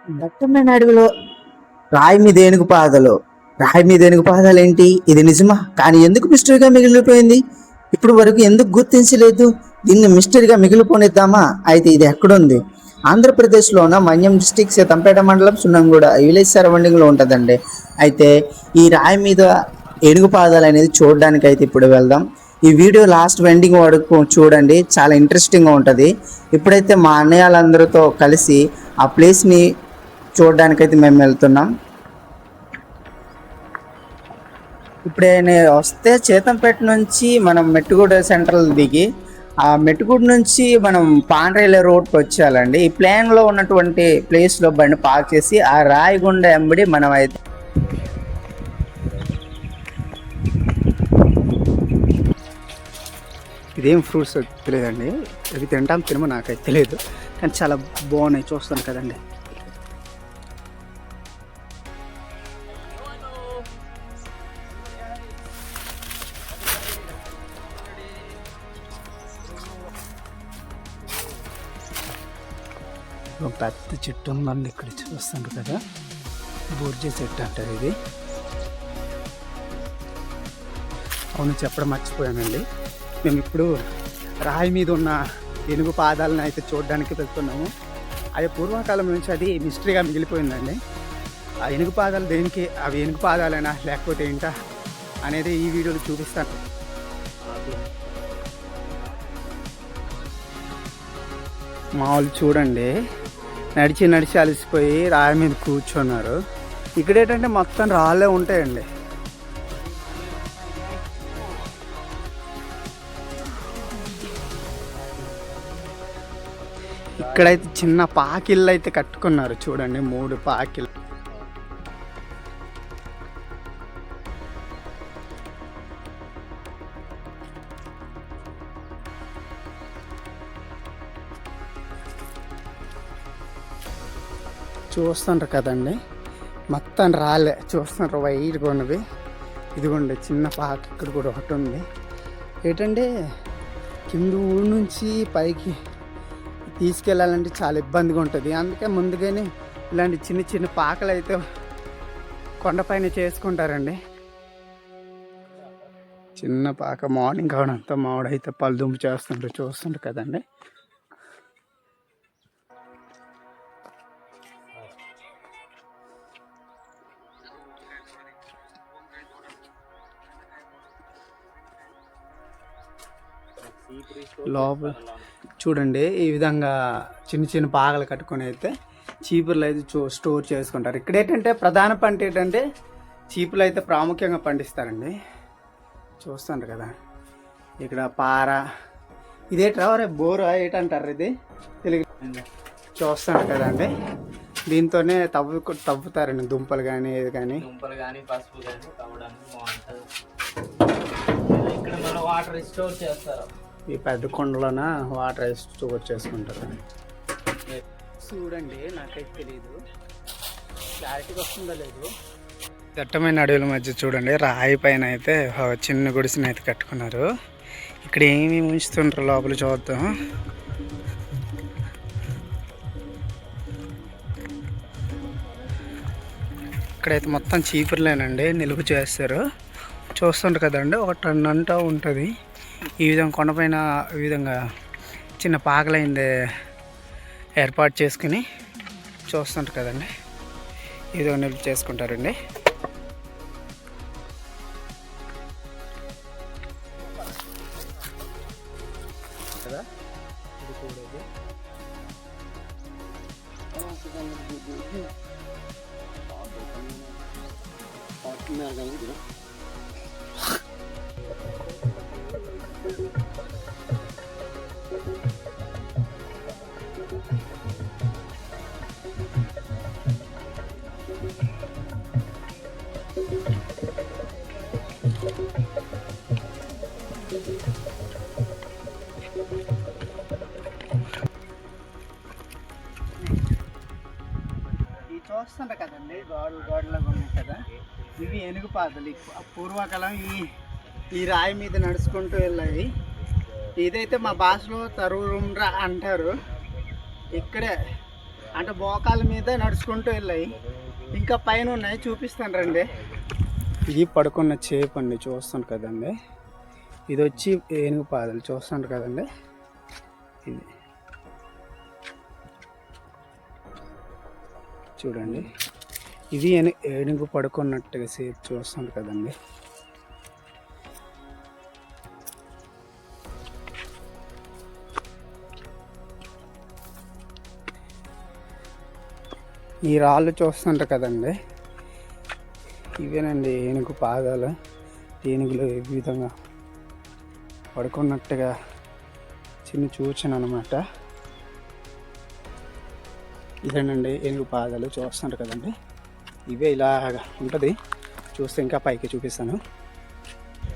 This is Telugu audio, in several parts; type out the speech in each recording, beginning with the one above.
దట్టమైన అడవిలో రాయి మీద ఏనుగు పాదాలు ఏంటి? ఇది నిజమా? కానీ ఎందుకు మిస్టరీగా మిగిలిపోయింది? ఇప్పుడు వరకు ఎందుకు గుర్తించలేదు? దీన్ని మిస్టరీగా మిగిలిపోనిద్దామా? అయితే ఇది ఎక్కడుంది? ఆంధ్రప్రదేశ్లోన మన్యం డిస్టిక్ సీతంపేట మండలం సున్నంగూడ విలేజ్ సరౌండింగ్లో ఉంటుందండి. అయితే ఈ రాయి మీద ఏనుగు పాదాలు అనేది చూడడానికి అయితే ఇప్పుడు వెళ్దాం. ఈ వీడియో లాస్ట్ ఎండింగ్ వరకు చూడండి, చాలా ఇంట్రెస్టింగ్గా ఉంటుంది. ఇప్పుడైతే మా అన్నయ్యలందరితో కలిసి ఆ ప్లేస్ని చూడడానికైతే మేము వెళ్తున్నాం. ఇప్పుడే వస్తే చేతంపేట నుంచి మనం మెట్టుగూడ సెంట్రల్ దిగి ఆ మెట్టుగూడ నుంచి మనం పాండ్రైల రోడ్కి వచ్చేయాలండి. ఈ ప్లాన్లో ఉన్నటువంటి ప్లేస్లో బండి పార్క్ చేసి ఆ రాయిగుండ ఎంబడి మనం అయితే ఇదేం ఫ్రూట్స్ తెలియదండి, ఇవి తినమో నాకైతే తెలియదు, కానీ చాలా బాగున్నాయి, చూస్తాను కదండి. పెద్ద చెట్టు ఉందండి ఇక్కడ, చూస్తాను కదా, బూర్జే చెట్టు అంటారు ఇది. అవును, చెప్పడం మర్చిపోయానండి, మేము ఇప్పుడు రాయి మీద ఉన్న ఏనుగు పాదాలను అయితే చూడడానికి వెళ్తున్నాము. అది పూర్వకాలం నుంచి అది మిస్టరీగా మిగిలిపోయిందండి. ఆ ఏనుగు పాదాలు దేనికి, అవి ఏనుగు పాదాలైనా లేకపోతే ఏంటా అనేది ఈ వీడియోలో చూపిస్తాను. మామూలు చూడండి, నడిచి అలసిపోయి రాయి మీద కూర్చున్నారు. ఇక్కడ ఏంటంటే మొత్తం రాళ్ళే ఉంటాయండి. ఇక్కడైతే చిన్న పాకిళ్ళు అయితే కట్టుకున్నారు చూడండి, 3 పాకిళ్ళు. చూస్తుంటారు కదండి, మొత్తం రాలే, చూస్తున్నారు వైట్గా ఉన్నవి. ఇదిగోండి చిన్న పాక ఇక్కడ కూడా ఒకటి ఉంది. ఏంటంటే కింద ఊరు నుంచి పైకి తీసుకెళ్ళాలంటే చాలా ఇబ్బందిగా ఉంటుంది. అందుకే ముందుగానే ఇలాంటి చిన్న పాకలు అయితే కొండపైన చేసుకుంటారండి. చిన్న పాక మార్నింగ్ కావడంతో మామిడైతే పళ్ళు దుంపు చేస్తుంటారు, చూస్తుంటారు కదండి. లోపల చూడండి, ఈ విధంగా చిన్న పాగలు కట్టుకొని అయితే చీపుర్లు అయితే స్టోర్ చేసుకుంటారు. ఇక్కడ ఏంటంటే ప్రధాన పంట ఏంటంటే చీపులు అయితే ప్రాముఖ్యంగా పండిస్తారండి. చూస్తుంటారు కదా, ఇక్కడ పార, ఇదేట్రా బోరు ఏంటంటారు, ఇది తెలుగు చూస్తాను కదండి. దీంతోనే తవ్వుతారండి, దుంపలు కానీ ఏది కానీ, పసుపు కానీ తవ్వడానికి బాగుంటుంది. ఇక్కడ మన వాటర్ స్టోర్ చేస్తారు. ఈ పెద్ద కొండలోన వాటర్ స్టోర్ చేసుకుంటారు. చూడండి, నాకైతే తెలీదు, క్లారిటీగా వస్తుందో లేదు. దట్టమైన అడవుల మధ్య చూడండి, రాయి పైన అయితే చిన్న గుడిసెని అయితే కట్టుకున్నారు. ఇక్కడ ఏమి ఉంచుతుంటారు లోపల చూద్దాం. ఇక్కడైతే మొత్తం చీపుర్లేనండి, నిలుపు చేస్తారు. చూస్తుంటారు కదండి, ఒక టన్ అంటూ ఉంటుంది. ఈ విధంగా కొండపైన ఈ విధంగా చిన్న పాకలైంది ఏర్పాటు చేసుకుని చూస్తుంటారు కదండి, ఈ విధంగా నిలుపు చేసుకుంటారండి. కదా ఇది కూడా చూస్తుంటారు కదండి, గోడలాగా ఉన్నాయి కదా, ఇవి ఏనుగు పాదాలు. పూర్వకాలం ఈ రాయి మీద నడుచుకుంటూ వెళ్ళాయి. ఇదైతే మా భాషలో తరువురుమ్రా అంటారు. ఇక్కడే అంటే మోకాల మీద నడుచుకుంటూ వెళ్ళాయి. ఇంకా పైన ఉన్నాయి, చూపిస్తాను రండి. ఇది పడుకున్న చేప అండి, చూస్తాను కదండి. ఇది వచ్చి ఏనుగు పాదాలు చూస్తాను కదండి. ఇది చూడండి, ఇది ఏనుగు పడుకున్నట్టుగా సేపు చూస్తాను కదండి. ఈ రాళ్ళు చూస్తుంటారు కదండి, ఇవేనండి ఏనుగు పాదాలు. ఏనుగులు ఏ విధంగా పడుకున్నట్టుగా చిన్న సూచన అనమాట. ఇదేనండి ఏనుగు పాదాలు, చూస్తుంటారు కదండి. ఇవే ఇలాగా ఉంటుంది, చూస్తే ఇంకా పైకి చూపిస్తాను.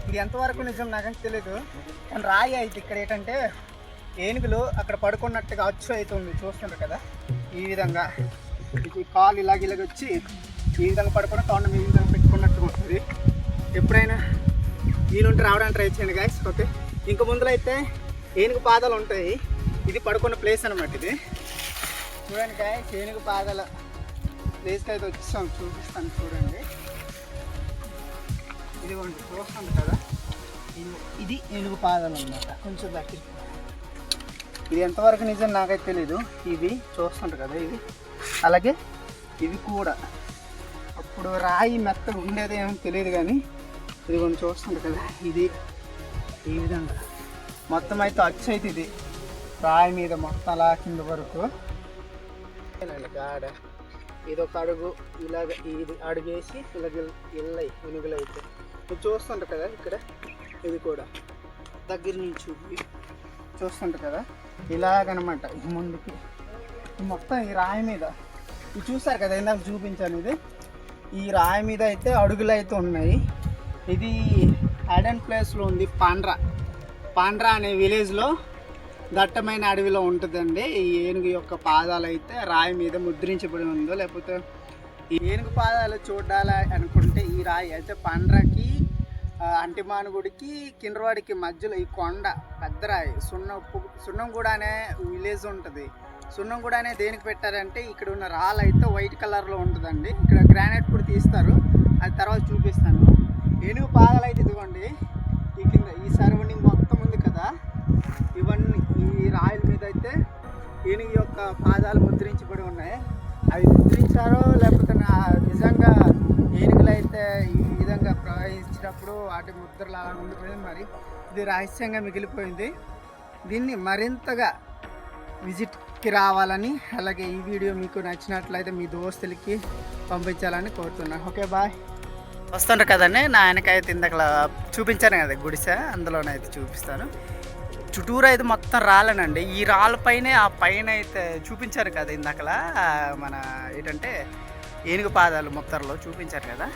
ఇది ఎంతవరకు నిజం నాకైతే తెలీదు, కానీ రాయి అయితే ఇక్కడ ఏంటంటే ఏనుగులు అక్కడ పడుకున్నట్టుగా అచ్చు అవుతుంది, చూస్తుంటారు కదా. ఈ విధంగా ఇది కాలు ఇలాగ వచ్చి ఈ విధంగా పడుకుని తొండ ఈ విధంగా పెట్టుకున్నట్టుగా ఉంటుంది. ఎప్పుడైనా వీలుంటే రావడానికి ట్రై చేయండి గాయస్. ఓకే, ఇంక ముందులో అయితే ఏనుగు పాదాలు ఉంటాయి. ఇది పడుకున్న ప్లేస్ అనమాట. ఇది చూడండి గాయస్, ఏనుగు పాదాల ప్లేస్కి అయితే వచ్చాం, చూపిస్తాను చూడండి. ఇది చూస్తుంది కదా, ఇది ఏనుగు పాదాలు అన్నమాట. కొంచెం దగ్గర, ఇది ఎంతవరకు నిజం నాకైతే తెలీదు. ఇవి చూస్తుంటారు కదా, ఇవి అలాగే ఇవి కూడా అప్పుడు రాయి మెత్తగా ఉండేది ఏమో తెలియదు, కానీ ఇది కొంచెం చూస్తుంటారు కదా. ఇది ఈ విధంగా మొత్తం అయితే అచ్చు అయితే ఇది రాయి మీద మొత్తం అలా కింద వరకు గాడ. ఇది ఒక అడుగు ఇలాగ, ఇది అడుగు వేసి ఇలాగ వెళ్ళాయి ఏనుగులు అయితే. ఇది చూస్తుంటారు కదా, ఇక్కడ ఇది కూడా దగ్గర నుంచి చూస్తుంటారు కదా, ఇలాగనమాట. ఇది ముందుకి మొత్తం ఈ రాయి మీద ఇది చూసారు కదా, ఇందాక చూపించాను. ఇది ఈ రాయి మీద అయితే అడుగులు అయితే ఉన్నాయి. ఇది ఐడెన్ ప్లేస్లో ఉంది, పాండ్రా అనే విలేజ్లో దట్టమైన అడవిలో ఉంటుందండి. ఈ ఏనుగు యొక్క పాదాలు అయితే రాయి మీద ముద్రించబడి ఉందో, లేకపోతే ఈ ఏనుగు పాదాలు చూడాలి అనుకుంటే ఈ రాయి అయితే పాండ్రాకి అంటిమానుగుడికి కిండ్రవాడికి మధ్యలో ఈ కొండ పెద్ద రాయి సున్నంగూడ అనే విలేజ్ ఉంటుంది. సున్నంగూడ అనే దేనికి పెట్టారంటే ఇక్కడ ఉన్న రాళ్ళు అయితే వైట్ కలర్లో ఉంటుందండి. ఇక్కడ గ్రానైట్ కూడా తీస్తారు, అది తర్వాత చూపిస్తాను. ఏనుగు పాదాలు అయితే ఇదిగోండి, ఈ కింద ఈ సరౌండింగ్ మొత్తం ఉంది కదా, ఇవన్నీ ఈ రాయల మీద అయితే ఏనుగు యొక్క పాదాలు ముద్రించబడి ఉన్నాయి. అవి ముద్రించారో లేకపోతే నిజంగా ఏనుగులు అయితే ఈ విధంగా ప్రవహించినప్పుడు వాటి ముద్రలు అలా ఉండిపోయింది. మరి ఇది రహస్యంగా మిగిలిపోయింది. దీన్ని మరింతగా విజిట్కి రావాలని, అలాగే ఈ వీడియో మీకు నచ్చినట్లయితే మీ దోస్తులకి పంపించాలని కోరుతున్నాను. Okay, bye. వస్తుంటారు కదండి, నా ఆయనకైతే ఇందాక చూపించాను కదా గుడిసె, అందులోనైతే చూపిస్తాను. చుట్టూరు అయితే మొత్తం రాళ్ళనండి. ఈ రాళ్ళపైనే ఆ పైన అయితే చూపించారు కదా ఇందాకలా, మన ఏంటంటే ఏనుగు పాదాలు ముత్తరలో చూపించారు కదా.